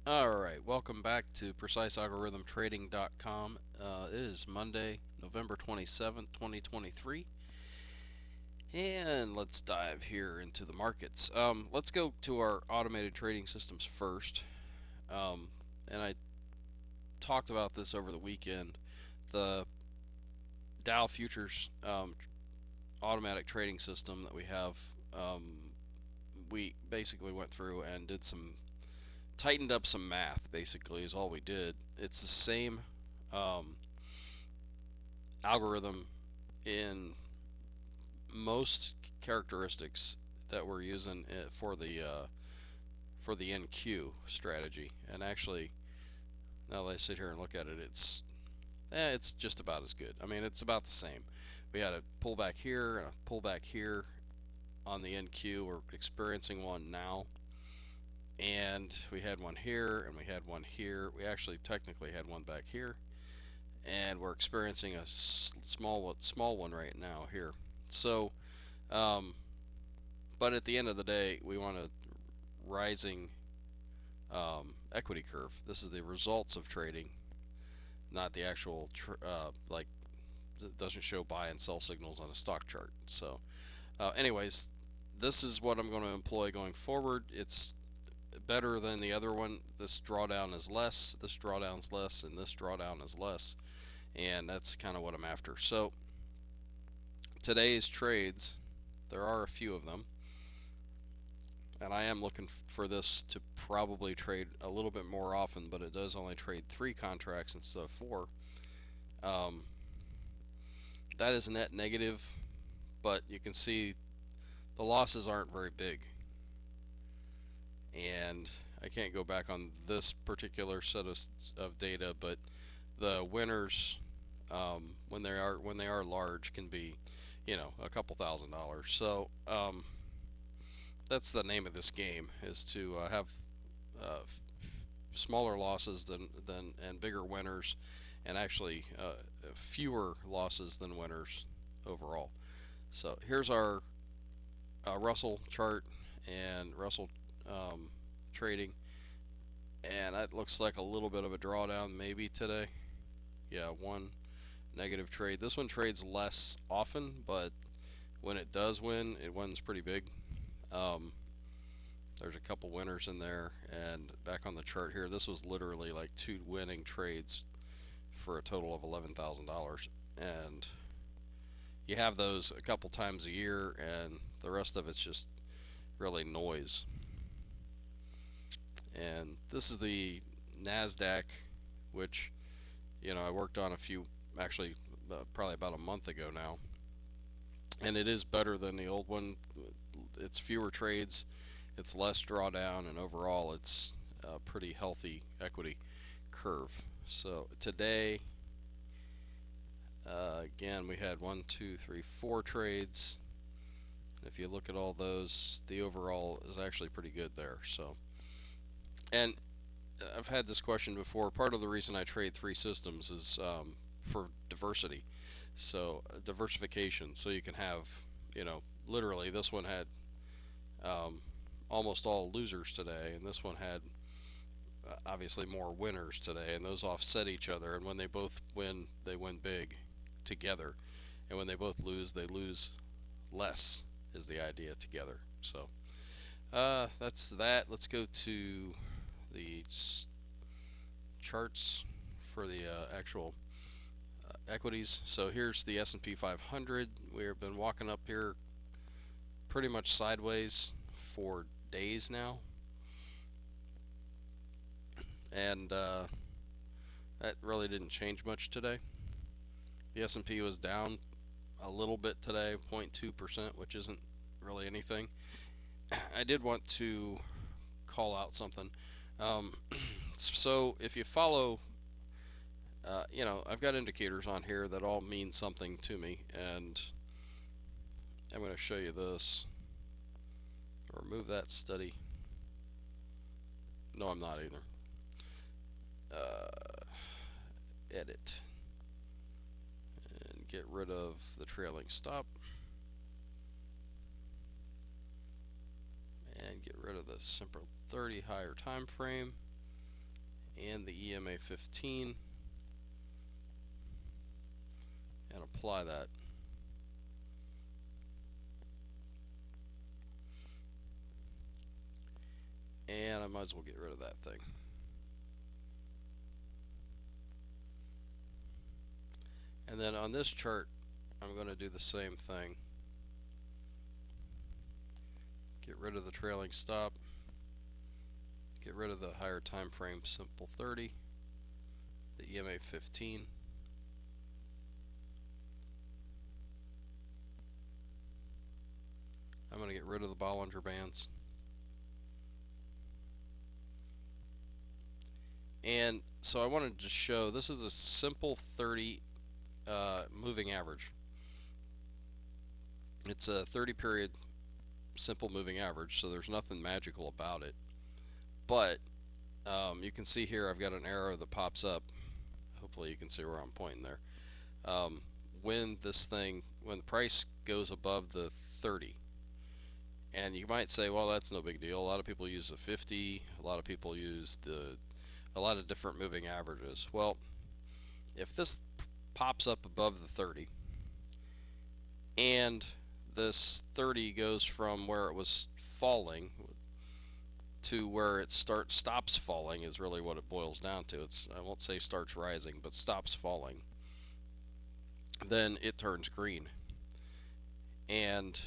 Alright, welcome back to PreciseAlgorithmTrading.com. It is Monday, November 27th, 2023, and let's dive here into the markets. Let's go to our automated trading systems first. And I talked about this over the weekend. The Dow Futures automatic trading system that we have, we basically went through and tightened up some math, basically, is all we did. It's the same um, algorithm in most characteristics that we're using for the NQ strategy. And actually, now that I sit here and look at it, it's just about as good. I mean, it's about the same. We had a pullback here and a pullback here on the NQ. We're experiencing one now, and we had one here and we had one here. We actually technically had one back here, and we're experiencing a small one right now here. So, um, but at the end of the day, we want a rising equity curve. This is the results of trading, not the actual like it doesn't show buy and sell signals on a stock chart. So, anyways, this is what I'm going to employ going forward. It's better than the other one. This drawdown is less, this drawdown's less, and this drawdown is less, and that's kind of what I'm after. So today's trades, there are a few of them, and I am looking for this to probably trade a little bit more often, but it does only trade 3 contracts instead of 4. Um, that is net negative, but you can see the losses aren't very big, and I can't go back on this particular set of data, but the winners, when they are large, can be, a couple $1,000s. So that's the name of this game, is to have uh, smaller losses than and bigger winners, and actually fewer losses than winners overall. So here's our Russell chart and Russell um, trading, and that looks like a little bit of a drawdown maybe today. Yeah, one negative trade. This one trades less often, but when it does win, it wins pretty big. Um, there's a couple winners in there, and back on the chart here, this was literally like 2 winning trades for a total of $11,000, and you have those a couple times a year, and the rest of it's just really noise. And this is the Nasdaq, which I worked on a few, actually probably about a month ago now, and it is better than the old one. It's fewer trades, it's less drawdown, and overall it's a pretty healthy equity curve. So today, again, we had 1, 2, 3, 4 trades. If you look at all those, the overall is actually pretty good there. So, and I've had this question before. Part of the reason I trade 3 systems is for diversity. So diversification. So you can have, literally this one had um, almost all losers today, and this one had obviously more winners today, and those offset each other. And when they both win, they win big together, and when they both lose, they lose less. Is the idea together. So that's that. Let's go to the charts for the actual equities. So here's the S&P 500. We've been walking up here pretty much sideways for days now, and that really didn't change much today. The S&P was down a little bit today, 0.2%, which isn't really anything. I did want to call out something. Um, so if you follow, I've got indicators on here that all mean something to me, and I'm going to show you this. Remove that study. No, I'm not either. Uh, Edit and get rid of the trailing stop and get rid of the simple 30 higher time frame. and the EMA 15 and apply that. And I might as well get rid of that thing. And then on this chart, I'm going to do the same thing. Get rid of the trailing stop. Get rid of the higher time frame simple 30, the EMA 15. I'm going to get rid of the Bollinger Bands. And so I wanted to show, this is a simple 30 moving average. It's a 30 period simple moving average, so there's nothing magical about it. But you can see here I've got an arrow that pops up. Hopefully you can see where I'm pointing there. When the price goes above the 30, and you might say, well, that's no big deal. A lot of people use the 50. A lot of people use a lot of different moving averages. Well, if this pops up above the 30, and this 30 goes from where it was falling to where it stops falling is really what it boils down to. I won't say starts rising, but stops falling. Then it turns green, and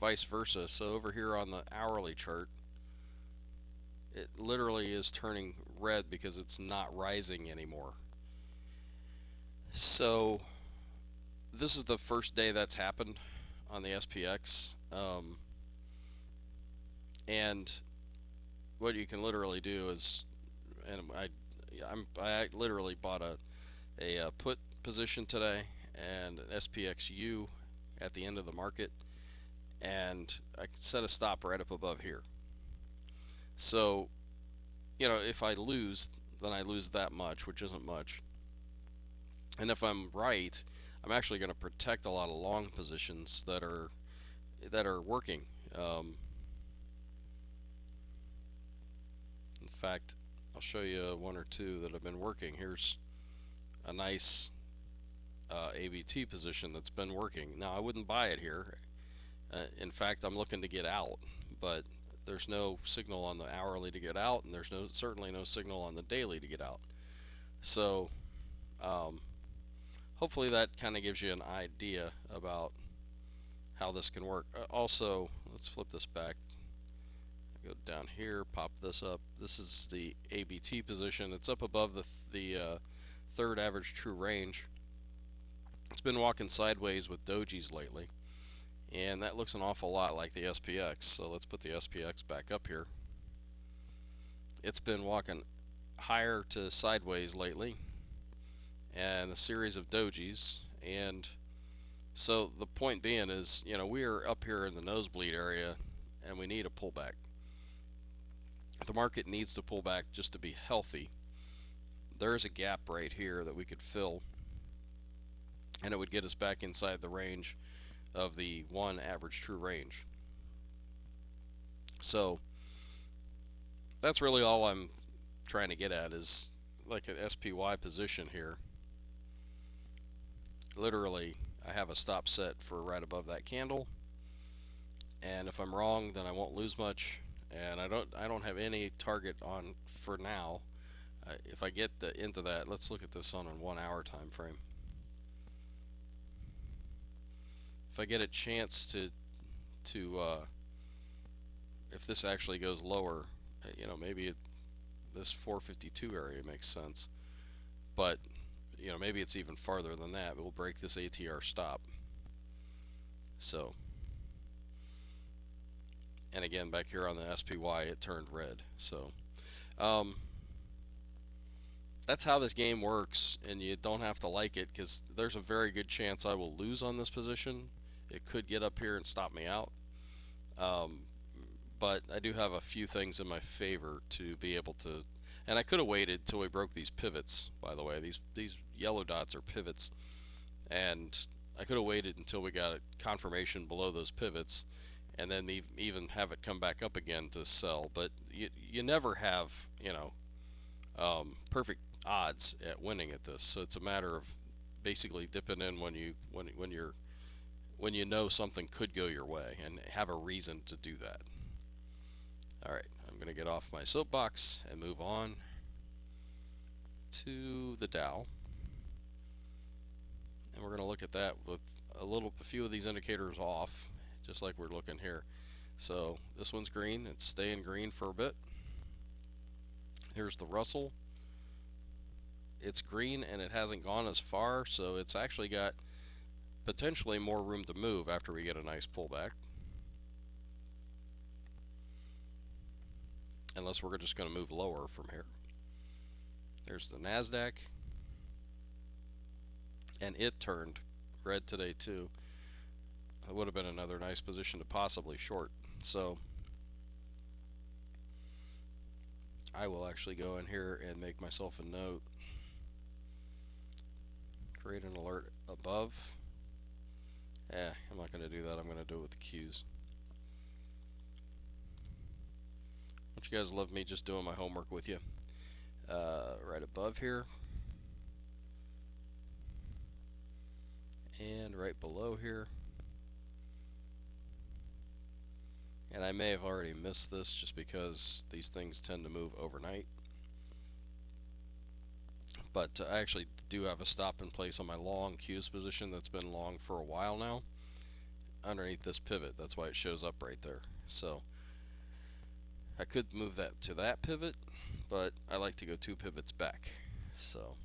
vice versa. So over here on the hourly chart, it literally is turning red because it's not rising anymore. So this is the first day that's happened on the SPX, and what you can literally do is, and I literally bought a put position today and an SPXU at the end of the market, and I can set a stop right up above here. So, if I lose, then I lose that much, which isn't much. And if I'm right, I'm actually going to protect a lot of long positions that are working. In fact, I'll show you one or two that have been working. Here's a nice ABT position that's been working. Now I wouldn't buy it here. In fact, I'm looking to get out, but there's no signal on the hourly to get out, and there's certainly no signal on the daily to get out. So hopefully that kind of gives you an idea about how this can work. Also, let's flip this back. Go down here, pop this up. This is the ABT position. It's up above the third average true range. It's been walking sideways with dojis lately, and that looks an awful lot like the SPX. So let's put the SPX back up here. It's been walking higher to sideways lately, and a series of dojis. And so the point being is, we are up here in the nosebleed area, and we need a pullback. The market needs to pull back just to be healthy. There's a gap right here that we could fill, and it would get us back inside the range of the 1 average true range. So that's really all I'm trying to get at, is like an SPY position here. Literally, I have a stop set for right above that candle, and if I'm wrong, then I won't lose much. And I don't have any target on for now. If I get into that, let's look at this on a 1 hour time frame. If I get a chance to if this actually goes lower, maybe this 452 area makes sense, but maybe it's even farther than that. We'll break this ATR stop. So, and again, back here on the SPY, it turned red. So that's how this game works, and you don't have to like it, because there's a very good chance I will lose on this position. It could get up here and stop me out, but I do have a few things in my favor to be able to, and I could have waited till we broke these pivots. By the way, these yellow dots are pivots, and I could have waited until we got a confirmation below those pivots, and then even have it come back up again to sell. But you never have perfect odds at winning at this. So it's a matter of basically dipping in when you know something could go your way and have a reason to do that. All right, I'm going to get off my soapbox and move on to the Dow, and we're going to look at that with a few of these indicators off, just like we're looking here. So this one's green. It's staying green for a bit. Here's the Russell. It's green and it hasn't gone as far, so it's actually got potentially more room to move after we get a nice pullback. Unless we're just going to move lower from here. There's the NASDAQ. And it turned red today too. It would have been another nice position to possibly short. So I will actually go in here and make myself a note. Create an alert above. I'm not going to do that. I'm going to do it with the Qs. Don't you guys love me just doing my homework with you? Right above here. And right below here. And I may have already missed this just because these things tend to move overnight. But I actually do have a stop in place on my long Qs position that's been long for a while now underneath this pivot. That's why it shows up right there. So I could move that to that pivot, but I like to go 2 pivots back. So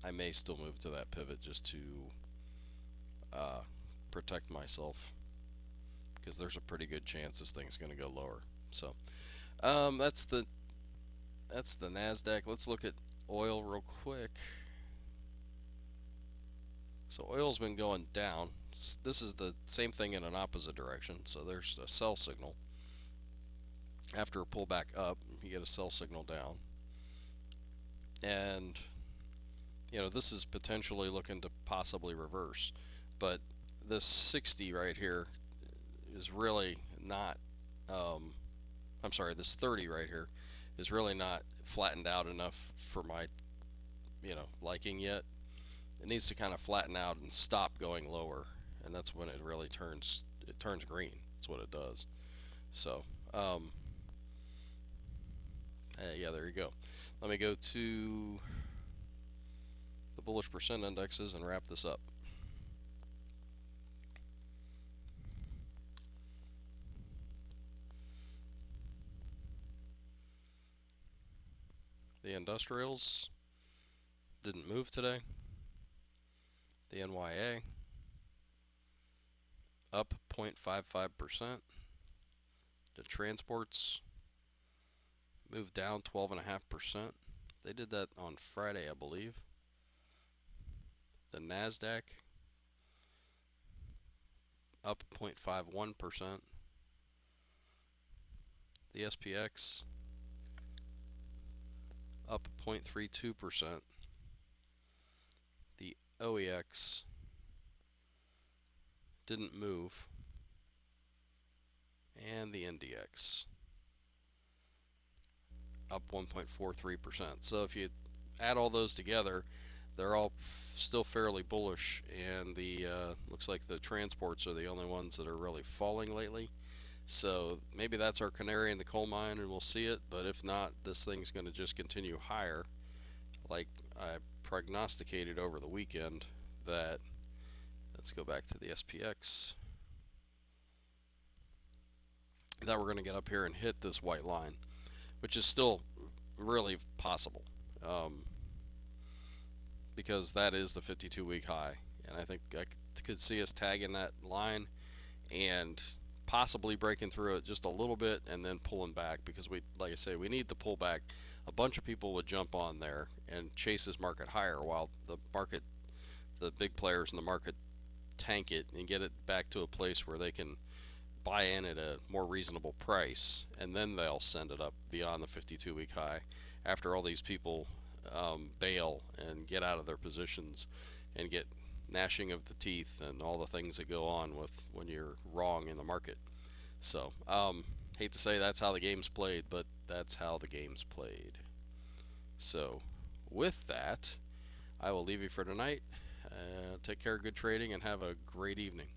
I may still move to that pivot just to protect myself, because there's a pretty good chance this thing's going to go lower. So that's the NASDAQ. Let's look at oil real quick. So oil's been going down. This is the same thing in an opposite direction. So there's a sell signal. After a pullback up, you get a sell signal down. And this is potentially looking to possibly reverse. But this 60 right here is really not, I'm sorry, this 30 right here is really not flattened out enough for my, liking yet. It needs to kind of flatten out and stop going lower, and that's when it really turns green. That's what it does. So yeah, there you go. Let me go to the bullish percent indexes and wrap this up. The industrials didn't move today. The NYA up 0.55%. The transports moved down 12.5%. They did that on Friday, I believe. The NASDAQ up 0.51%. The SPX up 0.32%. The OEX didn't move. And the NDX up 1.43%. So if you add all those together, they're all still fairly bullish, and the looks like the transports are the only ones that are really falling lately. So maybe that's our canary in the coal mine and we'll see it, but if not, this thing's going to just continue higher, like I prognosticated over the weekend. That, let's go back to the SPX, that we're going to get up here and hit this white line, which is still really possible, because that is the 52-week high, and I think I could see us tagging that line and possibly breaking through it just a little bit and then pulling back, because like I say, we need the pullback. A bunch of people would jump on there and chase this market higher, while the big players in the market tank it and get it back to a place where they can buy in at a more reasonable price, and then they'll send it up beyond the 52-week high after all these people bail and get out of their positions and get gnashing of the teeth and all the things that go on with when you're wrong in the market. So hate to say that's how the game's played, but That's how the game's played. So, with that, I will leave you for tonight. Take care, good trading, and have a great evening.